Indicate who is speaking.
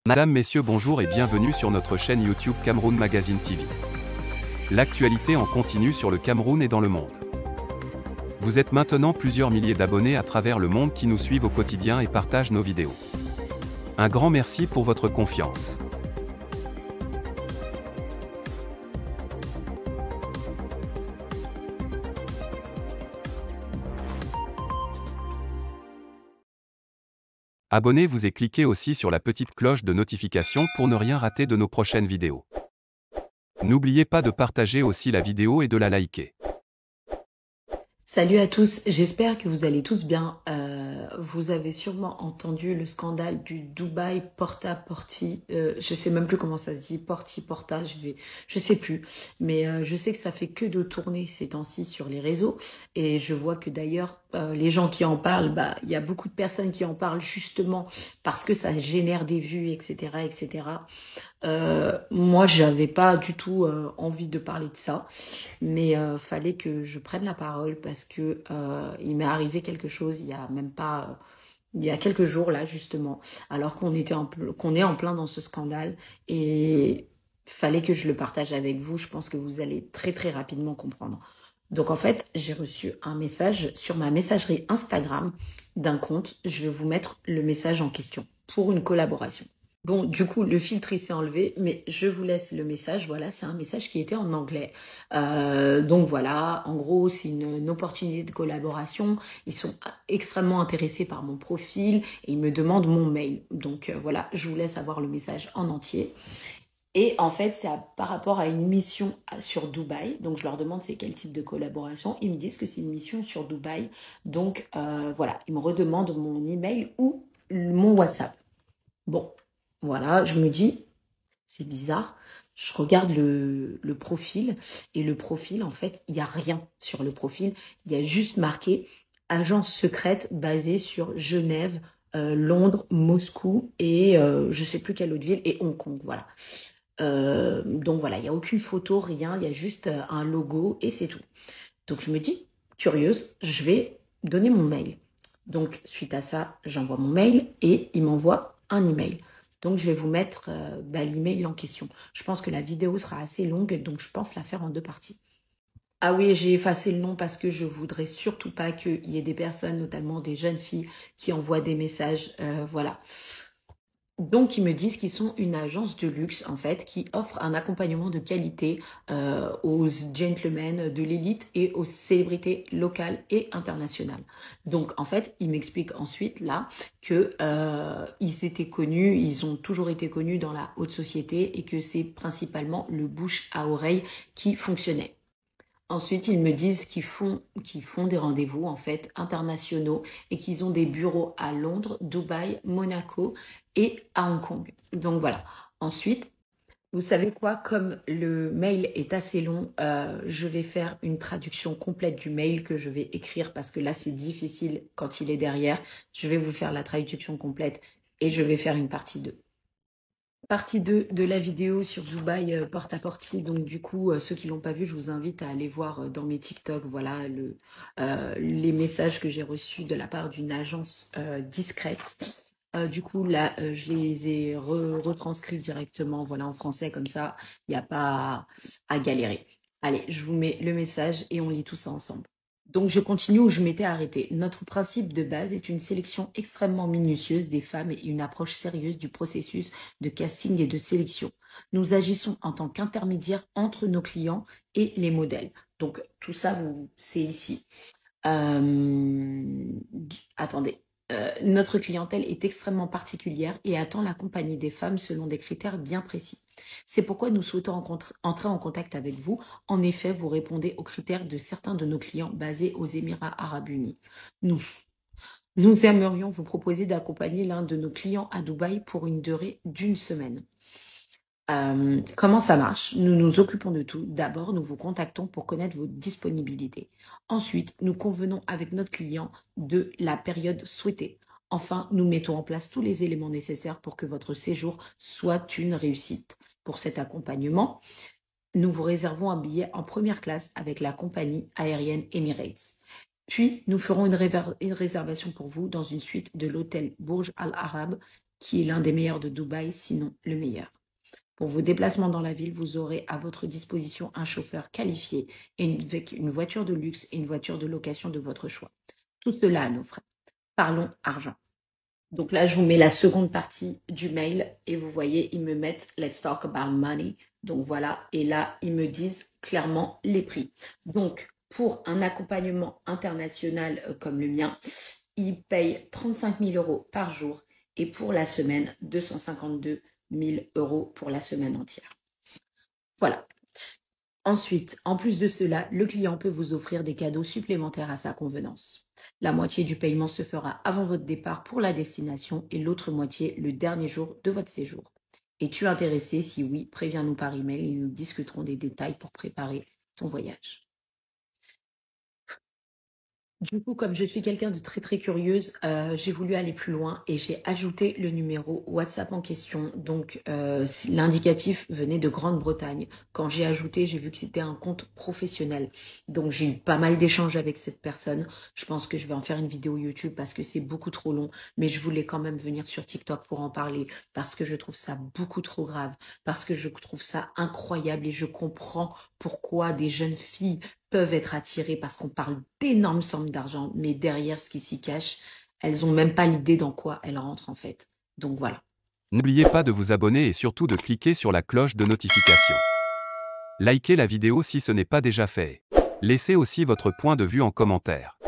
Speaker 1: Madame, Messieurs, bonjour et bienvenue sur notre chaîne YouTube Cameroun Magazine TV. L'actualité en continu sur le Cameroun et dans le monde. Vous êtes maintenant plusieurs milliers d'abonnés à travers le monde qui nous suivent au quotidien et partagent nos vidéos. Un grand merci pour votre confiance. Abonnez-vous et cliquez aussi sur la petite cloche de notification pour ne rien rater de nos prochaines vidéos. N'oubliez pas de partager aussi la vidéo et de la liker.
Speaker 2: Salut à tous, j'espère que vous allez tous bien. Vous avez sûrement entendu le scandale du Dubaï Porta-Porti. Je sais même plus comment ça se dit, Porti-Porta, je sais plus. Mais je sais que ça fait que de tourner ces temps-ci sur les réseaux. Et je vois que d'ailleurs, les gens qui en parlent, il y a beaucoup de personnes qui en parlent justement parce que ça génère des vues, etc., etc. Moi, j'avais pas du tout envie de parler de ça, mais fallait que je prenne la parole parce que il m'est arrivé quelque chose il y a même pas, il y a quelques jours là justement, alors qu'on est en plein dans ce scandale et fallait que je le partage avec vous. Je pense que vous allez très très rapidement comprendre. Donc en fait, j'ai reçu un message sur ma messagerie Instagram d'un compte. Je vais vous mettre le message en question pour une collaboration. Bon, du coup, le filtre, il s'est enlevé, mais je vous laisse le message. Voilà, c'est un message qui était en anglais. Donc voilà, en gros, c'est une opportunité de collaboration. Ils sont extrêmement intéressés par mon profil et ils me demandent mon mail. Donc voilà, je vous laisse avoir le message en entier. Et en fait, par rapport à une mission sur Dubaï. Donc je leur demande c'est quel type de collaboration. Ils me disent que c'est une mission sur Dubaï. Donc voilà, ils me redemandent mon email ou mon WhatsApp. Bon, voilà, je me dis, c'est bizarre. Je regarde le profil et le profil, en fait, il n'y a rien sur le profil. Il y a juste marqué agence secrète basée sur Genève, Londres, Moscou et je sais plus quelle autre ville et Hong Kong. Voilà. Donc voilà, il n'y a aucune photo, rien. Il y a juste un logo et c'est tout. Donc je me dis, curieuse, je vais donner mon mail. Donc suite à ça, j'envoie mon mail et il m'envoie un email. Donc je vais vous mettre l'email en question. Je pense que la vidéo sera assez longue, donc je pense la faire en deux parties. Ah oui, j'ai effacé le nom parce que je voudrais surtout pas qu'il y ait des personnes, notamment des jeunes filles, qui envoient des messages. Voilà. Donc, ils me disent qu'ils sont une agence de luxe, en fait, qui offre un accompagnement de qualité aux gentlemen de l'élite et aux célébrités locales et internationales. Donc, en fait, ils m'expliquent ensuite, là, que ils étaient connus, ils ont toujours été connus dans la haute société et que c'est principalement le bouche à oreille qui fonctionnait. Ensuite, ils me disent qu'ils font des rendez-vous en fait internationaux et qu'ils ont des bureaux à Londres, Dubaï, Monaco et à Hong Kong. Donc voilà. Ensuite, vous savez quoi, comme le mail est assez long, je vais faire une traduction complète du mail que je vais écrire parce que là c'est difficile quand il est derrière. Je vais vous faire la traduction complète et je vais faire une partie 2. Partie 2 de la vidéo sur Dubaï porte-à-porte. Donc du coup, ceux qui l'ont pas vu, je vous invite à aller voir dans mes TikTok, voilà, les messages que j'ai reçus de la part d'une agence discrète. Du coup, là, je les ai retranscrits directement, voilà, en français, comme ça, il n'y a pas à galérer. Allez, je vous mets le message et on lit tout ça ensemble. Donc je continue où je m'étais arrêtée. Notre principe de base est une sélection extrêmement minutieuse des femmes et une approche sérieuse du processus de casting et de sélection. Nous agissons en tant qu'intermédiaire entre nos clients et les modèles. Donc tout ça, c'est ici. Attendez. Notre clientèle est extrêmement particulière et attend la compagnie des femmes selon des critères bien précis. C'est pourquoi nous souhaitons entrer en contact avec vous. En effet, vous répondez aux critères de certains de nos clients basés aux Émirats arabes unis. Nous, nous aimerions vous proposer d'accompagner l'un de nos clients à Dubaï pour une durée d'une semaine. Comment ça marche? Nous nous occupons de tout. D'abord, nous vous contactons pour connaître vos disponibilités. Ensuite, nous convenons avec notre client de la période souhaitée. Enfin, nous mettons en place tous les éléments nécessaires pour que votre séjour soit une réussite. Pour cet accompagnement, nous vous réservons un billet en première classe avec la compagnie aérienne Emirates. Puis, nous ferons une réservation pour vous dans une suite de l'hôtel Burj Al Arab qui est l'un des meilleurs de Dubaï, sinon le meilleur. Pour vos déplacements dans la ville, vous aurez à votre disposition un chauffeur qualifié avec une voiture de luxe et une voiture de location de votre choix. Tout cela à nos frais. Parlons argent. Donc là, je vous mets la seconde partie du mail et vous voyez, ils me mettent Let's talk about money. Donc voilà, et là, ils me disent clairement les prix. Donc, pour un accompagnement international comme le mien, ils payent 35 000 euros par jour et pour la semaine, 252 000 euros pour la semaine entière. Voilà. Ensuite, en plus de cela, le client peut vous offrir des cadeaux supplémentaires à sa convenance. La moitié du paiement se fera avant votre départ pour la destination et l'autre moitié le dernier jour de votre séjour. Es-tu intéressé? Si oui, préviens-nous par email et nous discuterons des détails pour préparer ton voyage. Du coup, comme je suis quelqu'un de très très curieuse, j'ai voulu aller plus loin et j'ai ajouté le numéro WhatsApp en question. Donc, l'indicatif venait de Grande-Bretagne. Quand j'ai ajouté, j'ai vu que c'était un compte professionnel. Donc, j'ai eu pas mal d'échanges avec cette personne. Je pense que je vais en faire une vidéo YouTube parce que c'est beaucoup trop long. Mais je voulais quand même venir sur TikTok pour en parler parce que je trouve ça beaucoup trop grave, parce que je trouve ça incroyable et je comprends pourquoi des jeunes filles peuvent être attirées parce qu'on parle d'énormes sommes d'argent, mais derrière ce qui s'y cache, elles n'ont même pas l'idée dans quoi elles rentrent en fait. Donc voilà.
Speaker 1: N'oubliez pas de vous abonner et surtout de cliquer sur la cloche de notification. Likez la vidéo si ce n'est pas déjà fait. Laissez aussi votre point de vue en commentaire.